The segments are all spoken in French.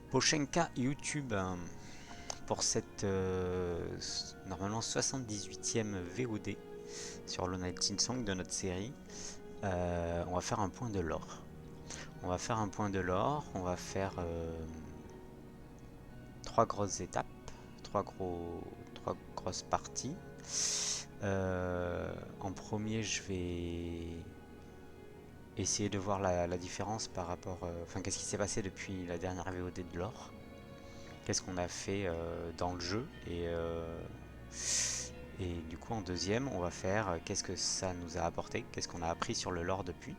Pochenka YouTube pour cette normalement 78e VOD sur Lonely Song de notre série. On va faire un point de l'or. On va faire un point de l'or, on va faire trois grosses étapes, trois grosses parties. En premier, je vais essayer de voir la différence par rapport, enfin, qu'est-ce qui s'est passé depuis la dernière VOD de l'or. Qu'est-ce qu'on a fait dans le jeu et du coup en deuxième on va faire qu'est-ce que ça nous a apporté, qu'est-ce qu'on a appris sur le lore depuis.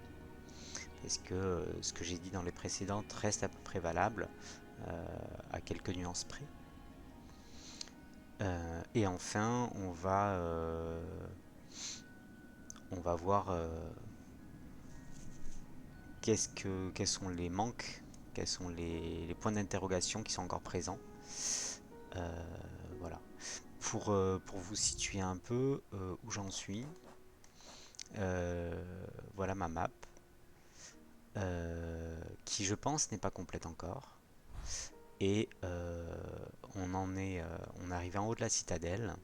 Est-ce que ce que j'ai dit dans les précédentes reste à peu près valable à quelques nuances près. Et enfin on va voir quels sont les manques, quels sont les points d'interrogation qui sont encore présents. Voilà. Pour vous situer un peu où j'en suis, voilà ma map, qui je pense n'est pas complète encore. Et on est arrivé en haut de la citadelle,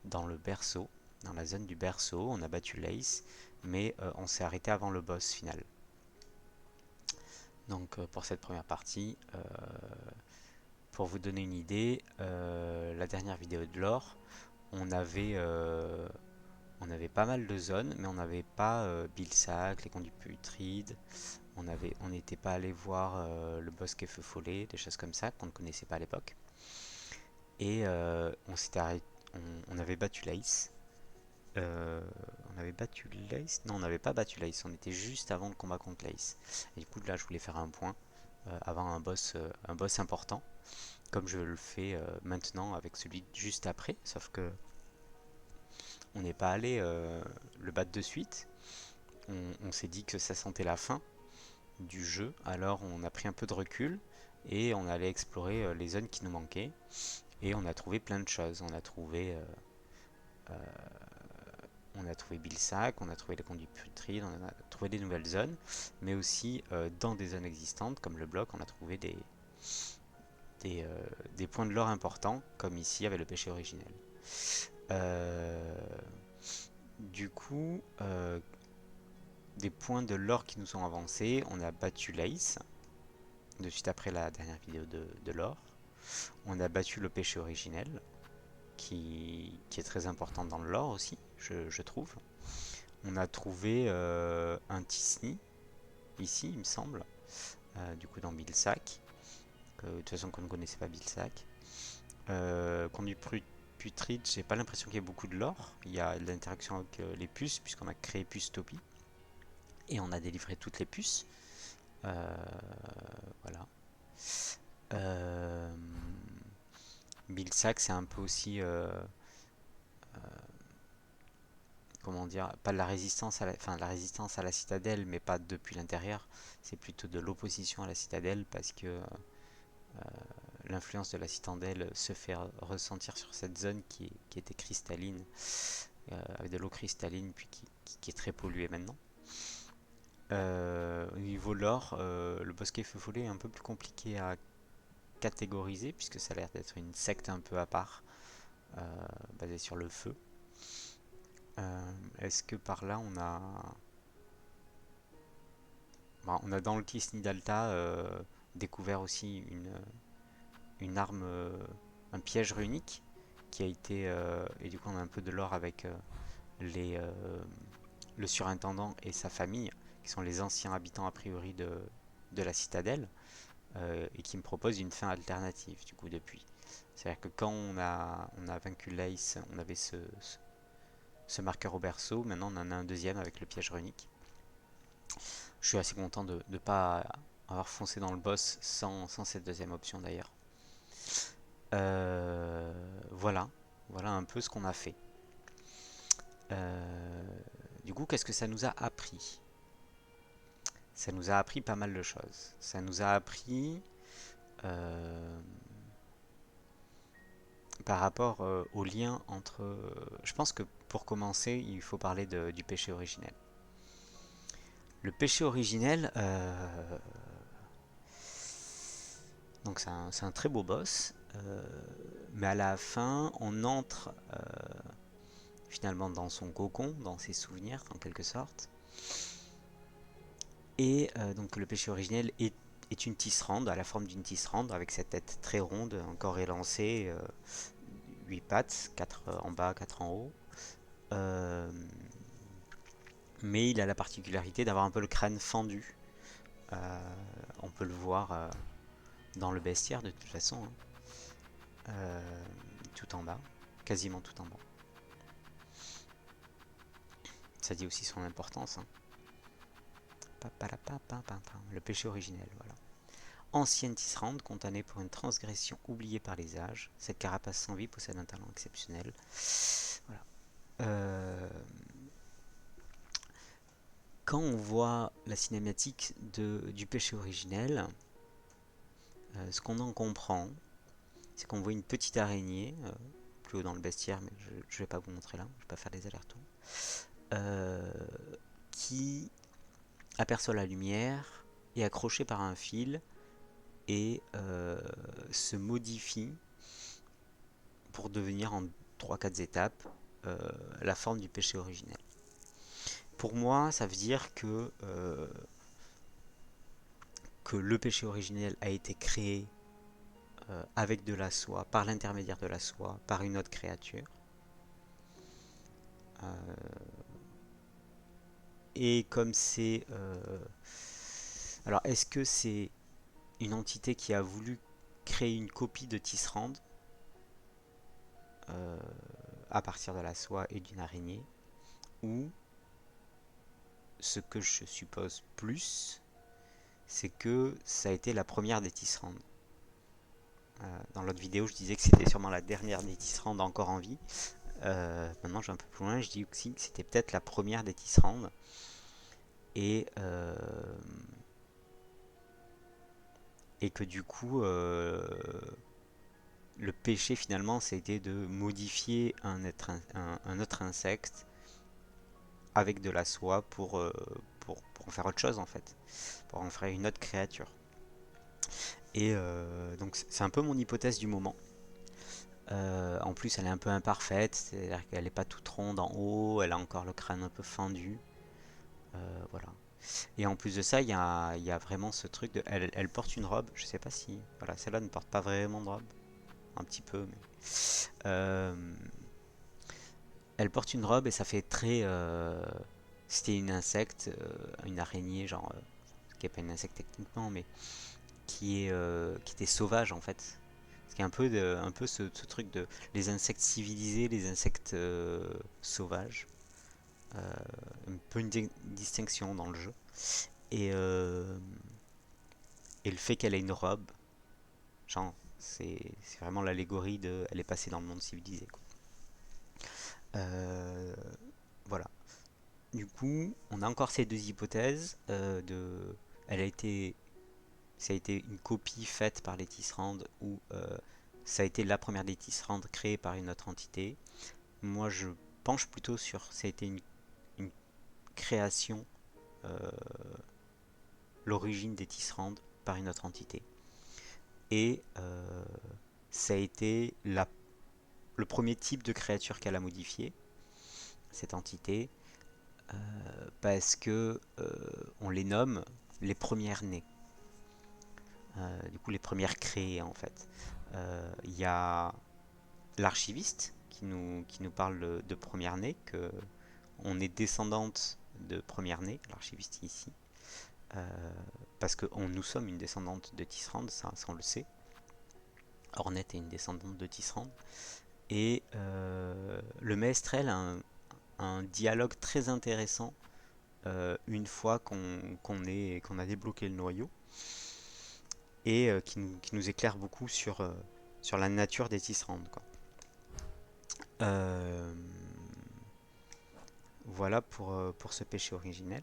dans le berceau, dans la zone du berceau. On a battu l'Ace, mais on s'est arrêté avant le boss final. Donc pour cette première partie, pour vous donner une idée, la dernière vidéo de l'or, on avait on avait pas mal de zones, mais on n'avait pas Bilsac, les conduits putrides. On n'était pas allé voir le bosquet feu follet, des choses comme ça qu'on ne connaissait pas à l'époque. Et on s'était arrêté, on avait battu l'Ace. On avait battu l'Ace. Non, on n'avait pas battu l'Ace. On était juste avant le combat contre l'Ace. Et du coup, là, je voulais faire un point avant un boss important, comme je le fais maintenant avec celui juste après. Sauf que on n'est pas allé le battre de suite. On s'est dit que ça sentait la fin du jeu, alors on a pris un peu de recul et on allait explorer les zones qui nous manquaient. Et on a trouvé plein de choses. On a trouvé Bilsac, on a trouvé les conduits putrides, on a trouvé des nouvelles zones, mais aussi dans des zones existantes, comme le bloc, on a trouvé des, euh, des points de l'or importants, comme ici avec le péché originel. Euh, du coup, des points de l'or qui nous sont avancés, on a battu l'Ace, de suite après la dernière vidéo de l'or. On a battu le péché originel, qui est très important dans le lore aussi, je trouve. On a trouvé un Tisni, ici, il me semble, du coup dans Bilsac, de toute façon qu'on ne connaissait pas Bilsac. Conduit Putride, j'ai pas l'impression qu'il y ait beaucoup de lore. Il y a de l'interaction avec les puces, puisqu'on a créé Pucetopie. Et on a délivré toutes les puces. Voilà. Euh, Bilsac, c'est un peu aussi comment dire, pas de la résistance enfin, de la résistance à la citadelle, mais pas depuis l'intérieur. C'est plutôt de l'opposition à la citadelle parce que l'influence de la citadelle se fait ressentir sur cette zone qui était cristalline, avec de l'eau cristalline, puis qui est très polluée maintenant. Au niveau lore, le bosquet feu follet est un peu plus compliqué à catégoriser puisque ça a l'air d'être une secte un peu à part, basée sur le feu. Est-ce que par là on a dans le Tisni Delta découvert aussi une arme, un piège runique qui a été, et du coup on a un peu de lore avec les, le surintendant et sa famille, qui sont les anciens habitants a priori de la citadelle, et qui me proposent une fin alternative du coup depuis. C'est-à-dire que quand on a vaincu l'Ace, on avait ce marqueur au berceau, maintenant on en a un deuxième avec le piège runique. Je suis assez content de ne pas avoir foncé dans le boss sans cette deuxième option d'ailleurs. Voilà, voilà un peu ce qu'on a fait. Euh, du coup, qu'est-ce que ça nous a appris? Ça nous a appris pas mal de choses. Ça nous a appris euh, par rapport au lien entre... je pense que pour commencer, il faut parler du péché originel. Le péché originel, Donc c'est un très beau boss. Mais à la fin, on entre finalement dans son cocon, dans ses souvenirs en quelque sorte. Et donc le péché originel est une tisserande, à la forme d'une tisserande, avec cette tête très ronde, un corps élancé, 8 pattes, 4 en bas, 4 en haut. Euh, mais il a la particularité d'avoir un peu le crâne fendu. On peut le voir dans le bestiaire de toute façon, hein. Tout en bas, quasiment tout en bas. Ça dit aussi son importance, hein. Le péché originel, voilà. Ancienne tisserande, condamnée pour une transgression oubliée par les âges, cette carapace sans vie possède un talent exceptionnel. Voilà. Quand on voit la cinématique du péché originel, ce qu'on en comprend, c'est qu'on voit une petite araignée, plus haut dans le bestiaire, mais je ne vais pas vous montrer là, je ne vais pas faire les allers-retours, qui aperçoit la lumière, est accrochée par un fil et se modifie pour devenir en 3-4 étapes la forme du péché originel. Pour moi, ça veut dire que le péché originel a été créé avec de la soie, par l'intermédiaire de la soie, par une autre créature. Et comme c'est... alors, est-ce que c'est une entité qui a voulu créer une copie de Tisserand à partir de la soie et d'une araignée, ou ce que je suppose plus, c'est que ça a été la première des Tisserands. Dans l'autre vidéo, je disais que c'était sûrement la dernière des Tisserands encore en vie. Maintenant, je vais un peu plus loin, je dis aussi que c'était peut-être la première des Tisserands. Et, et que du coup, le péché finalement, c'était de modifier un autre insecte avec de la soie pour en faire autre chose en fait, pour en faire une autre créature. Et donc c'est un peu mon hypothèse du moment. En plus, elle est un peu imparfaite, c'est-à-dire qu'elle n'est pas toute ronde en haut, elle a encore le crâne un peu fendu. Voilà. Et en plus de ça, il y a vraiment ce truc de. Elle porte une robe, je sais pas si. Voilà, celle-là ne porte pas vraiment de robe. Un petit peu, mais. Euh, Elle porte une robe et ça fait très. C'était une insecte, une araignée, genre. Qui n'est pas une insecte techniquement, mais qui était sauvage en fait. Parce qu'il y a un peu ce truc de les insectes civilisés, les insectes sauvages. Un peu une distinction dans le jeu. Et, euh, et le fait qu'elle ait une robe, genre, c'est vraiment l'allégorie de elle est passée dans le monde civilisé, quoi. Euh, voilà. Du coup, on a encore ces deux hypothèses elle a été, ça a été une copie faite par les Tisserand ou ça a été la première des Tisserand créée par une autre entité. Moi, je penche plutôt sur ça a été une création, euh, l'origine des Tisserand par une autre entité. Et ça a été le premier type de créature qu'elle a modifié, cette entité, parce que on les nomme les premières nées. Du coup, les premières créées en fait. Il y a l'archiviste qui nous parle de première née, que on est descendante de première née, l'archiviste ici, euh, parce que nous sommes une descendante de Tisserand, ça on le sait. Ornette est une descendante de Tisserand. Et le Maestrel a un dialogue très intéressant une fois qu'on a débloqué le noyau et qui nous éclaire beaucoup sur la nature des Tisserand, quoi. Euh, voilà pour ce péché originel.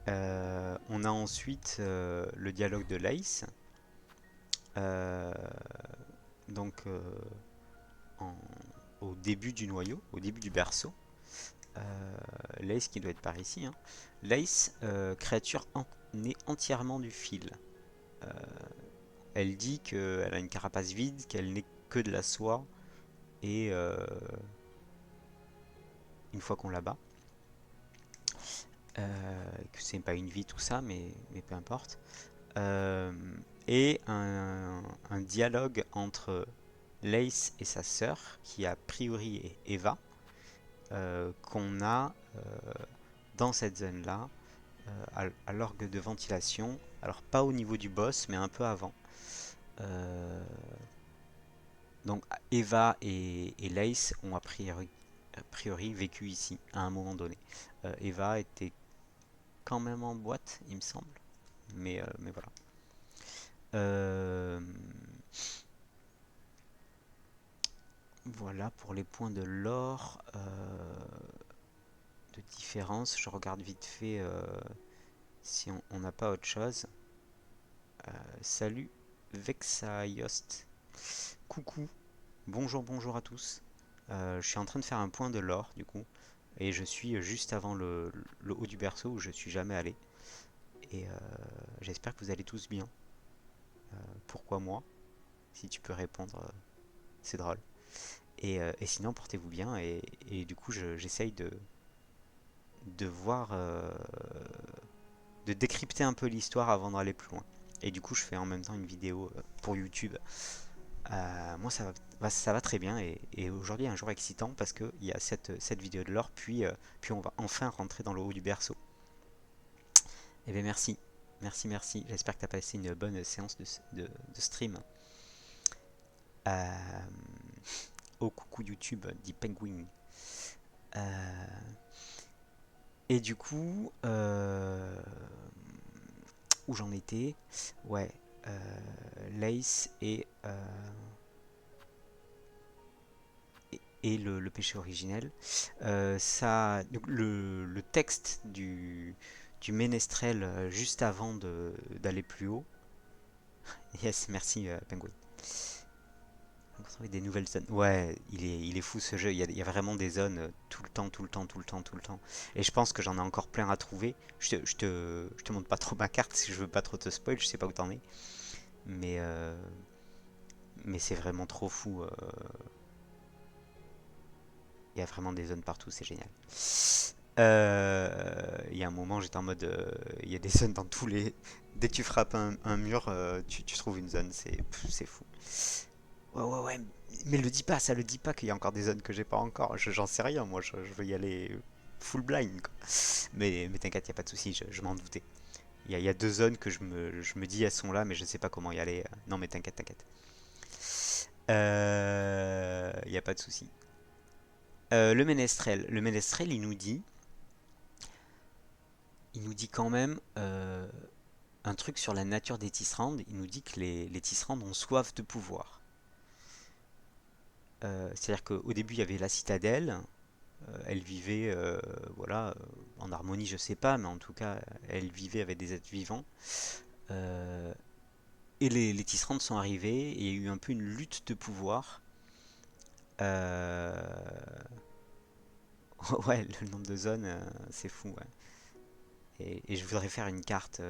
On a ensuite le dialogue de Laïs. Euh, donc en- au début du noyau, au début du berceau. Lace qui doit être par ici, hein. Lace, créature née entièrement du fil. elle dit qu'elle a une carapace vide, qu'elle n'est que de la soie, et une fois qu'on la bat, que c'est pas une vie tout ça, mais peu importe. Euh, et un dialogue entre Lace et sa sœur, qui a priori est Eva, qu'on a dans cette zone-là, à l'orgue de ventilation. Alors pas au niveau du boss, mais un peu avant. Euh, donc Eva et Lace ont a priori vécu ici à un moment donné. Eva était quand même en boîte, il me semble. Mais voilà. Euh, voilà pour les points de l'or. De différence, je regarde vite fait si on n'a pas autre chose. Salut Vexayost. Coucou. Bonjour, bonjour à tous. Je suis en train de faire un point de l'or du coup. Et je suis juste avant le haut du berceau où je suis jamais allé. Et j'espère que vous allez tous bien. Pourquoi moi? Si tu peux répondre, c'est drôle. Et sinon, portez-vous bien. Et du coup, j'essaye de voir, de décrypter un peu l'histoire avant d'aller plus loin. Et du coup, je fais en même temps une vidéo pour YouTube. Moi, ça va très bien. Et aujourd'hui est un jour excitant parce qu'il y a cette vidéo de l'or. Puis on va enfin rentrer dans le haut du berceau. Eh bien, merci. Merci, merci. J'espère que tu as passé une bonne séance de stream. Euh, oh, coucou YouTube, dit Penguin. Euh, et du coup, où j'en étais? Ouais, Lace et le péché originel. Donc le texte du ménestrel juste avant d'aller plus haut. Yes, merci Penguin. On trouver des nouvelles zones. Ouais, il est fou ce jeu. Il y a vraiment des zones tout le temps, tout le temps, tout le temps, tout le temps. Et je pense que j'en ai encore plein à trouver. Je te montre pas trop ma carte si je veux pas trop te spoil. Je sais pas où t'en es. Mais, euh, mais c'est vraiment trop fou. Il y a vraiment des zones partout, c'est génial. Il y a un moment, j'étais en mode. Il y a des zones dans tous les. Dès que tu frappes un mur, tu trouves une zone. C'est fou. Ouais, ouais, ouais. Mais le dis pas, ça le dit pas qu'il y a encore des zones que j'ai pas encore. J'en sais rien, moi. Je veux y aller full blind, quoi. Mais t'inquiète, y a pas de souci, je m'en doutais. Il y a deux zones que je me dis elles sont là, mais je sais pas comment y aller. Non, mais t'inquiète, t'inquiète. Y a pas de souci. Le ménestrel, il nous dit quand même un truc sur la nature des tisserandes. Il nous dit que les tisserandes ont soif de pouvoir. C'est-à-dire qu'au début, il y avait la citadelle. Elle vivait, voilà, en harmonie, je sais pas, mais en tout cas, elle vivait avec des êtres vivants. Euh, et les tisserandes sont arrivées, et il y a eu un peu une lutte de pouvoir. Euh, ouais, le nombre de zones, c'est fou, ouais. Et je voudrais faire une carte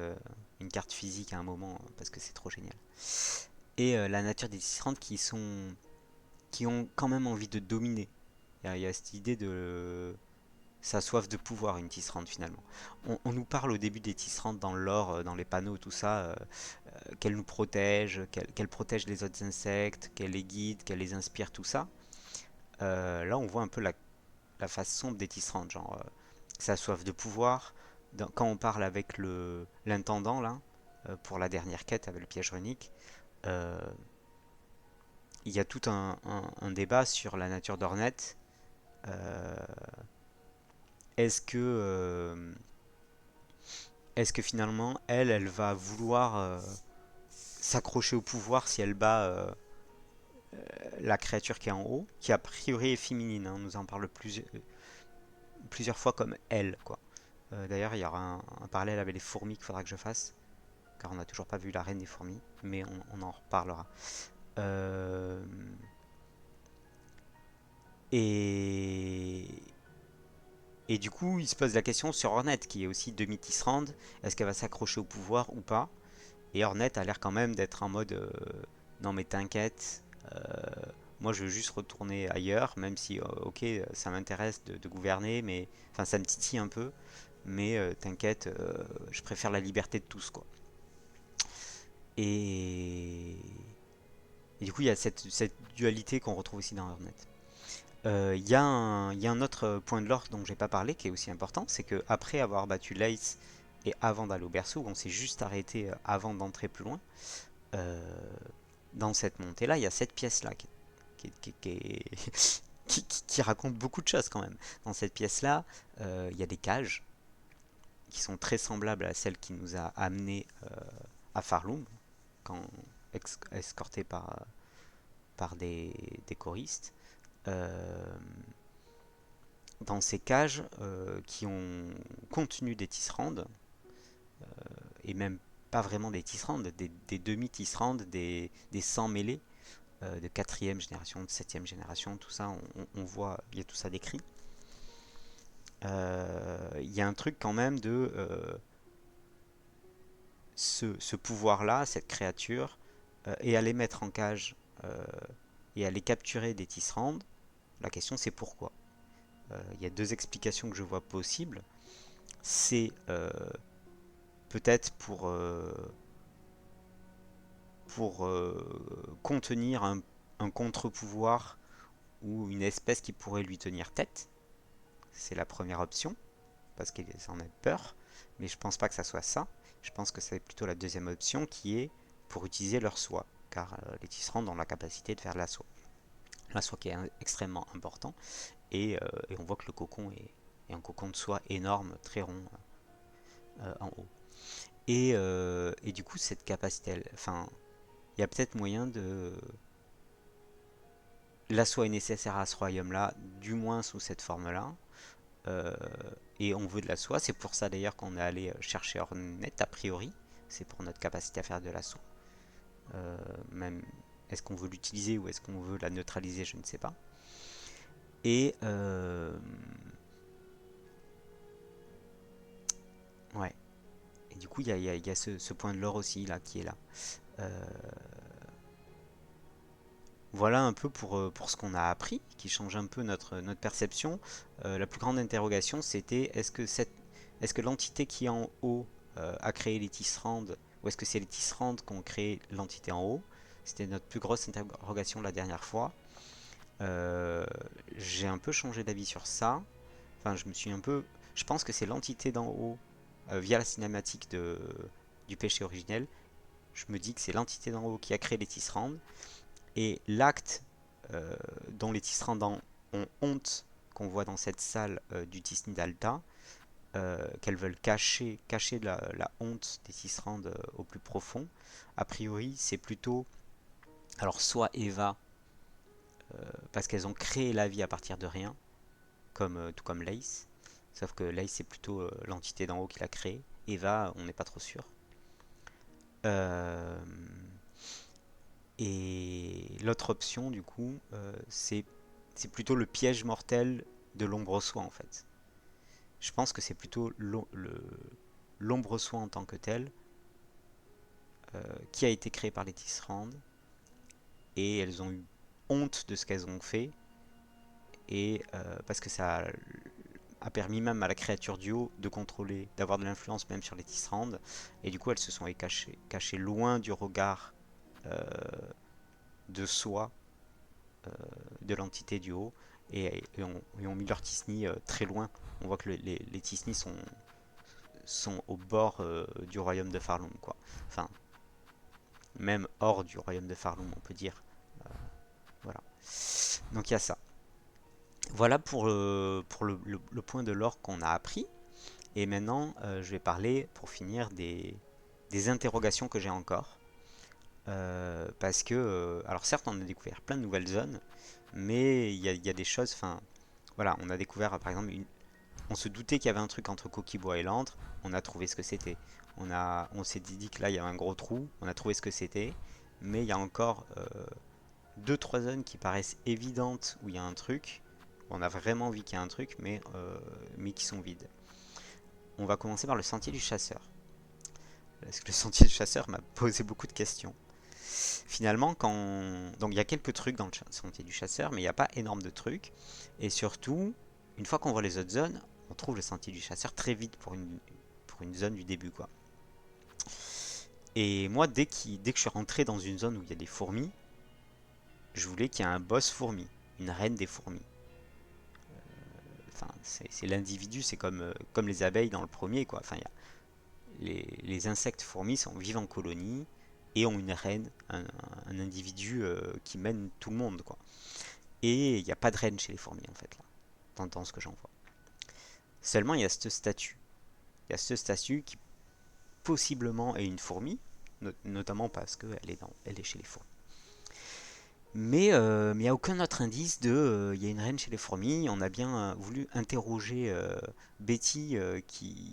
physique à un moment, parce que c'est trop génial. Et la nature des tisserandes qui ont quand même envie de dominer. Il y a cette idée de sa soif de pouvoir, une tisserande finalement. On nous parle au début des tisserandes dans l'or, dans les panneaux, tout ça, qu'elles nous protègent, qu'elles protègent les autres insectes, qu'elles les guident, qu'elles les inspirent, tout ça. Là, on voit un peu la façon des tisserandes, genre sa soif de pouvoir. Quand on parle avec l'intendant, là, pour la dernière quête avec le piège runique, euh, il y a tout un débat sur la nature d'Ornet. Euh, est-ce que est-ce que finalement, elle va vouloir s'accrocher au pouvoir si elle bat la créature qui est en haut, qui a priori est féminine, hein, on nous en parle plusieurs fois comme elle, quoi. D'ailleurs, il y aura un parallèle avec les fourmis qu'il faudra que je fasse, car on n'a toujours pas vu la reine des fourmis, mais on en reparlera. Euh, et, et du coup, il se pose la question sur Hornet, qui est aussi demi-tisserande, est-ce qu'elle va s'accrocher au pouvoir ou pas? Et Hornet a l'air quand même d'être en mode non mais t'inquiète, moi je veux juste retourner ailleurs, même si ok ça m'intéresse de gouverner, mais enfin ça me titille un peu, mais t'inquiète, je préfère la liberté de tous quoi. Et, et du coup il y a cette dualité qu'on retrouve aussi dans Hornet. Il y a un autre point de l'or dont j'ai pas parlé qui est aussi important, c'est que après avoir battu Lace et avant d'aller au berceau, où on s'est juste arrêté avant d'entrer plus loin, euh, dans cette montée-là, il y a cette pièce-là qui raconte beaucoup de choses quand même. Dans cette pièce-là, il y a des cages qui sont très semblables à celles qui nous a amenés à Farloum, quand escortés par des choristes. Euh, dans ces cages qui ont contenu des tisserandes, et même pas vraiment des tisserandes, des demi-tisserandes, des sangs mêlés de quatrième génération, de septième génération, tout ça, on voit, il y a tout ça décrit. Il y a un truc quand même de ce pouvoir-là, cette créature, et à les mettre en cage et à les capturer des tisserandes, la question c'est pourquoi. Il y a deux explications que je vois possibles. C'est peut-être pour contenir un contre-pouvoir ou une espèce qui pourrait lui tenir tête. C'est la première option, parce qu'ils en ont peur, mais je pense pas que ça soit ça. Je pense que c'est plutôt la deuxième option qui est pour utiliser leur soie, car les tisserands ont la capacité de faire de la soie. La soie qui est extrêmement important, et on voit que le cocon est un cocon de soie énorme, très rond en haut. Et du coup, cette capacité, enfin, il y a peut-être moyen de. La soie est nécessaire à ce royaume-là, du moins sous cette forme-là. Euh, et on veut de la soie. C'est pour ça d'ailleurs qu'on est allé chercher Hornet, a priori. C'est pour notre capacité à faire de la soie. Même est-ce qu'on veut l'utiliser ou est-ce qu'on veut la neutraliser, je ne sais pas. Et ouais. Et du coup, il y a ce point de l'or aussi là qui est là. Euh, voilà un peu pour ce qu'on a appris, qui change un peu notre perception. La plus grande interrogation, c'était est-ce que l'entité qui est en haut a créé les tisserandes, ou est-ce que c'est les tisserandes qui ont créé l'entité en haut? C'était notre plus grosse interrogation la dernière fois. Euh, j'ai un peu changé d'avis sur ça. Enfin, je me suis un peu. Je pense que c'est l'entité d'en haut, via la cinématique du péché originel. Je me dis que c'est l'entité d'en haut qui a créé les tisserandes. Et l'acte dont les Tisserands ont honte, qu'on voit dans cette salle du Tisni d'Alta, qu'elles veulent cacher la honte des Tisserands au plus profond, a priori c'est plutôt, alors soit Eva, parce qu'elles ont créé la vie à partir de rien, tout comme Lace, sauf que Lace c'est plutôt l'entité d'en haut qui l'a créé, Eva on n'est pas trop sûr. Euh, Et l'autre option, du coup, c'est plutôt le piège mortel de l'ombre soi, en fait. Je pense que c'est plutôt l'ombre soi en tant que telle qui a été créée par les Tisserand, et elles ont eu honte de ce qu'elles ont fait, et parce que ça a permis même à la créature du haut de contrôler, d'avoir de l'influence même sur les Tisserand, et du coup elles se sont cachées loin du regard euh, de soi de l'entité du haut et ont mis leur Tisni très loin. On voit que les Tisni sont au bord du royaume de Farloum, quoi. Enfin, même hors du royaume de Farloum, on peut dire. Voilà. Donc il y a ça. Voilà pour le point de l'or qu'on a appris. Et maintenant, je vais parler, pour finir, des interrogations que j'ai encore. Parce que, alors certes, on a découvert plein de nouvelles zones, mais il y a des choses, enfin, voilà, on a découvert par exemple, on se doutait qu'il y avait un truc entre Coquibois et Lantre, on a trouvé ce que c'était. On s'est dit que là il y avait un gros trou, on a trouvé ce que c'était, mais il y a encore deux trois zones qui paraissent évidentes où il y a un truc, où on a vraiment vu qu'il y a un truc, mais qui sont vides. On va commencer par le sentier du chasseur. parce que le sentier du chasseur m'a posé beaucoup de questions. Finalement, donc il y a quelques trucs dans le sentier du chasseur, mais il n'y a pas énorme de trucs. Et surtout, une fois qu'on voit les autres zones, on trouve le sentier du chasseur très vite pour une zone du début, quoi. Et moi, dès que je suis rentré dans une zone où il y a des fourmis, je voulais qu'il y ait un boss fourmi, une reine des fourmis. Enfin, c'est l'individu, c'est comme les abeilles dans le premier, quoi. Enfin, les insectes fourmis vivent en colonie et ont une reine, un individu qui mène tout le monde, quoi. Et il n'y a pas de reine chez les fourmis, en fait, là, dans ce que j'en vois. Seulement, il y a cette statue. Il y a cette statue qui possiblement est une fourmi, notamment parce elle est chez les fourmis. Mais il n'y a aucun autre indice il y a une reine chez les fourmis. On a bien voulu interroger Betty qui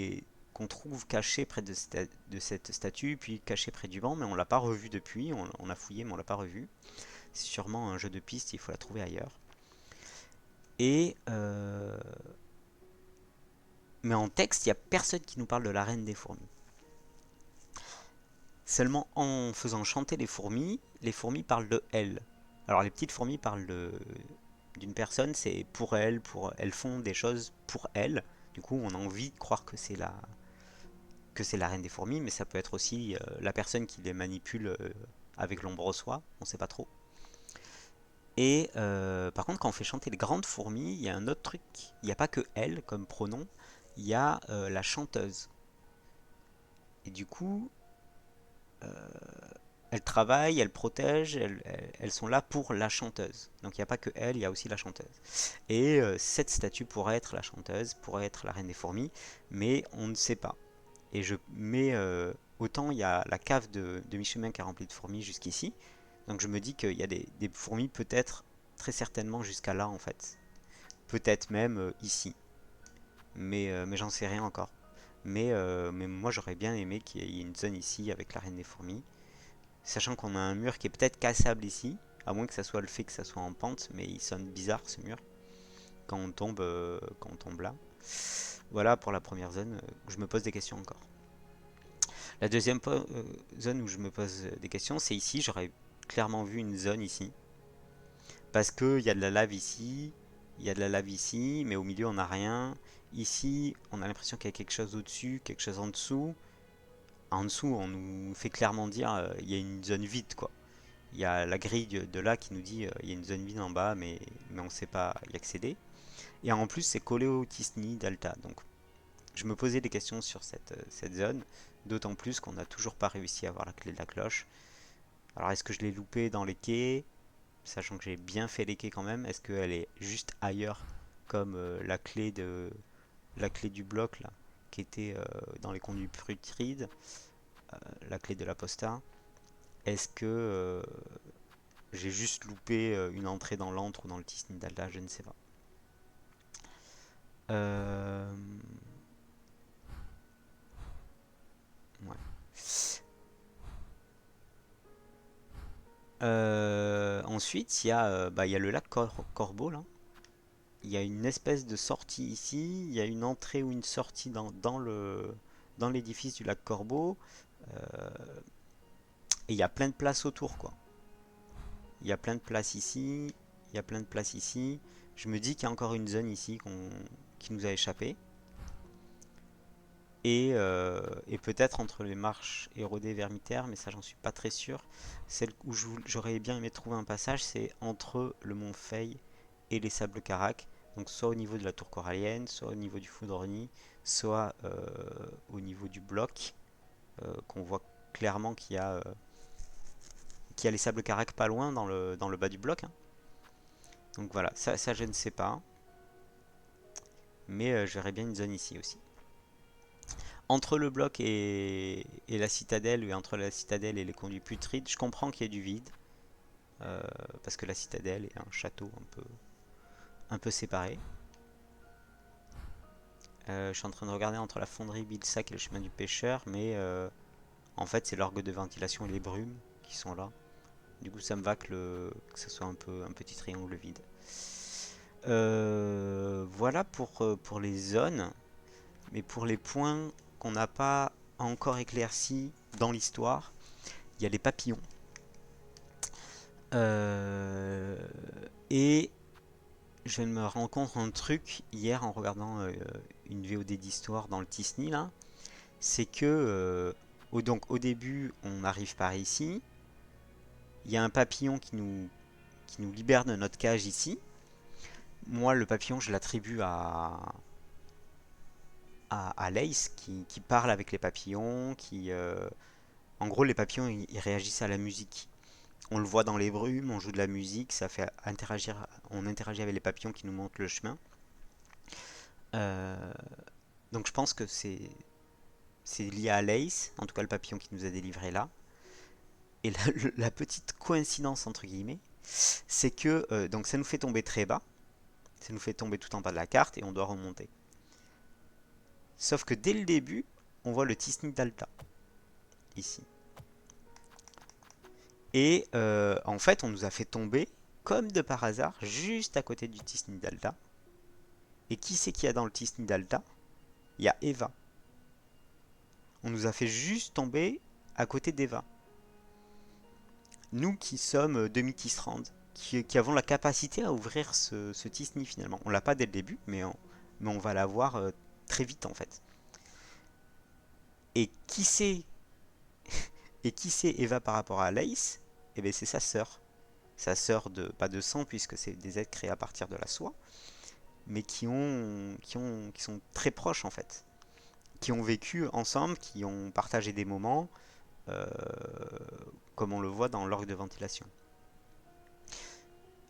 est qu'on trouve cachée près de cette statue, puis cachée près du banc, mais on l'a pas revue depuis. On a fouillé, mais on l'a pas revue. C'est sûrement un jeu de piste, il faut la trouver ailleurs. Et mais en texte, il n'y a personne qui nous parle de la reine des fourmis. Seulement en faisant chanter les fourmis parlent de elle. Alors les petites fourmis parlent d'une personne, c'est elles font des choses pour elle. Du coup, on a envie de croire que c'est la reine des fourmis, mais ça peut être aussi la personne qui les manipule avec l'ombre soie, on sait pas trop. Et par contre, quand on fait chanter les grandes fourmis, il y a un autre truc. Il n'y a pas que elle comme pronom, il y a la chanteuse. Et du coup, elles travaillent, elles protègent, elles sont là pour la chanteuse. Donc il n'y a pas que elle, il y a aussi la chanteuse. Et cette statue pourrait être la chanteuse, pourrait être la reine des fourmis, mais on ne sait pas. Et je mets autant il y a la cave de mi-chemin qui est remplie de fourmis jusqu'ici, donc je me dis qu'il y a des fourmis peut-être très certainement jusqu'à là en fait, peut-être même ici, mais j'en sais rien encore. Mais moi j'aurais bien aimé qu'il y ait une zone ici avec la reine des fourmis. Sachant qu'on a un mur qui est peut-être cassable ici, à moins que ça soit le fait que ça soit en pente, mais il sonne bizarre ce mur quand on tombe là. Voilà pour la première zone où je me pose des questions encore. La deuxième zone où je me pose des questions, c'est ici. J'aurais clairement vu une zone ici. Parce qu'il y a de la lave ici, il y a de la lave ici, mais au milieu on n'a rien. Ici, on a l'impression qu'il y a quelque chose au-dessus, quelque chose en dessous. En dessous, on nous fait clairement dire il y a une zone vide, quoi. Il y a la grille de là qui nous dit il y a une zone vide en bas, mais on ne sait pas y accéder. Et en plus, c'est collé au Tisni Delta. Donc, je me posais des questions sur cette zone, d'autant plus qu'on n'a toujours pas réussi à avoir la clé de la cloche. Alors, est-ce que je l'ai loupé dans les quais, sachant que j'ai bien fait les quais quand même? Est-ce qu'elle est juste ailleurs, comme la clé du bloc là, qui était dans les conduits Prutride, la clé de la Posta? Est-ce que j'ai juste loupé une entrée dans l'antre ou dans le Tisnidalda, je ne sais pas. Euh, ouais. Ensuite, il y a le lac Corbeau là. Il y a une espèce de sortie ici. Il y a une entrée ou une sortie dans l'édifice du lac Corbeau. Euh, et il y a plein de places autour, quoi. Il y a plein de places ici. Il y a plein de places ici. Je me dis qu'il y a encore une zone ici qui nous a échappé. Et peut-être entre les marches érodées vermitaires, mais ça j'en suis pas très sûr. Celle où j'aurais bien aimé trouver un passage, c'est entre le mont Fay et les sables Carac. Donc soit au niveau de la tour corallienne, soit au niveau du Foudroni, soit au niveau du bloc, qu'on voit clairement qu'il y a les sables Carac pas loin dans le bas du bloc, hein. Donc voilà, ça je ne sais pas, mais je verrais bien une zone ici aussi. Entre le bloc et la citadelle, et entre la citadelle et les conduits putrides, je comprends qu'il y ait du vide, euh, parce que la citadelle est un château un peu séparé. Je suis en train de regarder entre la fonderie Bilsac et le chemin du pêcheur, mais en fait c'est l'orgue de ventilation et les brumes qui sont là. Du coup ça me va que ce soit un petit triangle vide. Voilà pour les zones, mais pour les points qu'on n'a pas encore éclairci dans l'histoire, il y a les papillons. Et je me rends compte un truc hier en regardant une VOD d'histoire dans le Disney là, c'est que donc au début on arrive par ici, il y a un papillon qui nous libère de notre cage ici. Moi le papillon je l'attribue à Lace qui parle avec les papillons, en gros les papillons ils réagissent à la musique. On le voit dans les brumes, on joue de la musique, ça fait interagir, on interagit avec les papillons qui nous montrent le chemin. Euh, donc je pense que c'est lié à Lace, en tout cas le papillon qui nous a délivré là. Et la petite coïncidence entre guillemets, c'est que donc ça nous fait tomber très bas, ça nous fait tomber tout en bas de la carte et on doit remonter. Sauf que dès le début, on voit le Tisney Delta ici. Et en fait, on nous a fait tomber comme de par hasard juste à côté du Tisney Delta. Et qui c'est qu'il y a dans le Tisney Delta? Il y a Eva. On nous a fait juste tomber à côté d'Eva. Nous qui sommes demi-Tisserand, qui avons la capacité à ouvrir ce Tisney finalement. On l'a pas dès le début, mais on va l'avoir très vite en fait. Et qui c'est et qui c'est Eva par rapport à Lace? Eh bien c'est sa sœur. Sa sœur de pas de sang puisque c'est des êtres créés à partir de la soie, mais qui sont très proches en fait, qui ont vécu ensemble, qui ont partagé des moments, euh, comme on le voit dans l'orgue de ventilation.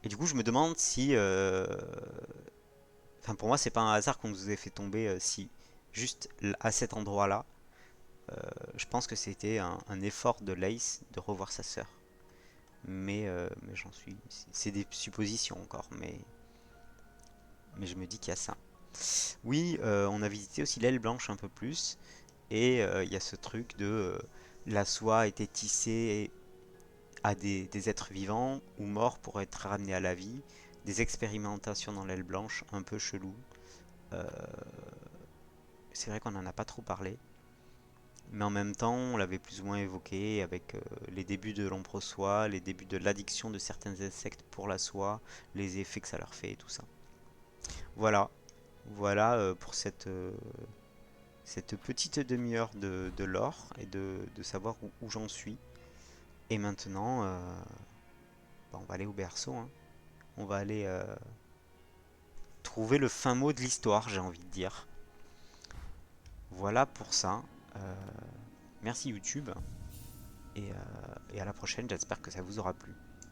Et du coup, je me demande si, enfin pour moi, c'est pas un hasard qu'on nous ait fait tomber si juste à cet endroit-là. Je pense que c'était un effort de Lace de revoir sa sœur. Mais j'en suis, c'est des suppositions encore, mais je me dis qu'il y a ça. Oui, on a visité aussi l'aile blanche un peu plus. Et il y a ce truc de la soie a été tissée à des êtres vivants ou morts pour être ramenés à la vie. Des expérimentations dans l'aile blanche un peu chelou. Euh, c'est vrai qu'on n'en a pas trop parlé. Mais en même temps, on l'avait plus ou moins évoqué avec les débuts de l'ombre soie, les débuts de l'addiction de certains insectes pour la soie, les effets que ça leur fait et tout ça. Voilà, voilà pour cette petite demi-heure de lore et de savoir où j'en suis. Et maintenant, bah, on va aller au berceau, hein. On va aller trouver le fin mot de l'histoire, j'ai envie de dire. Voilà pour ça. Euh, Merci YouTube et à la prochaine, j'espère que ça vous aura plu.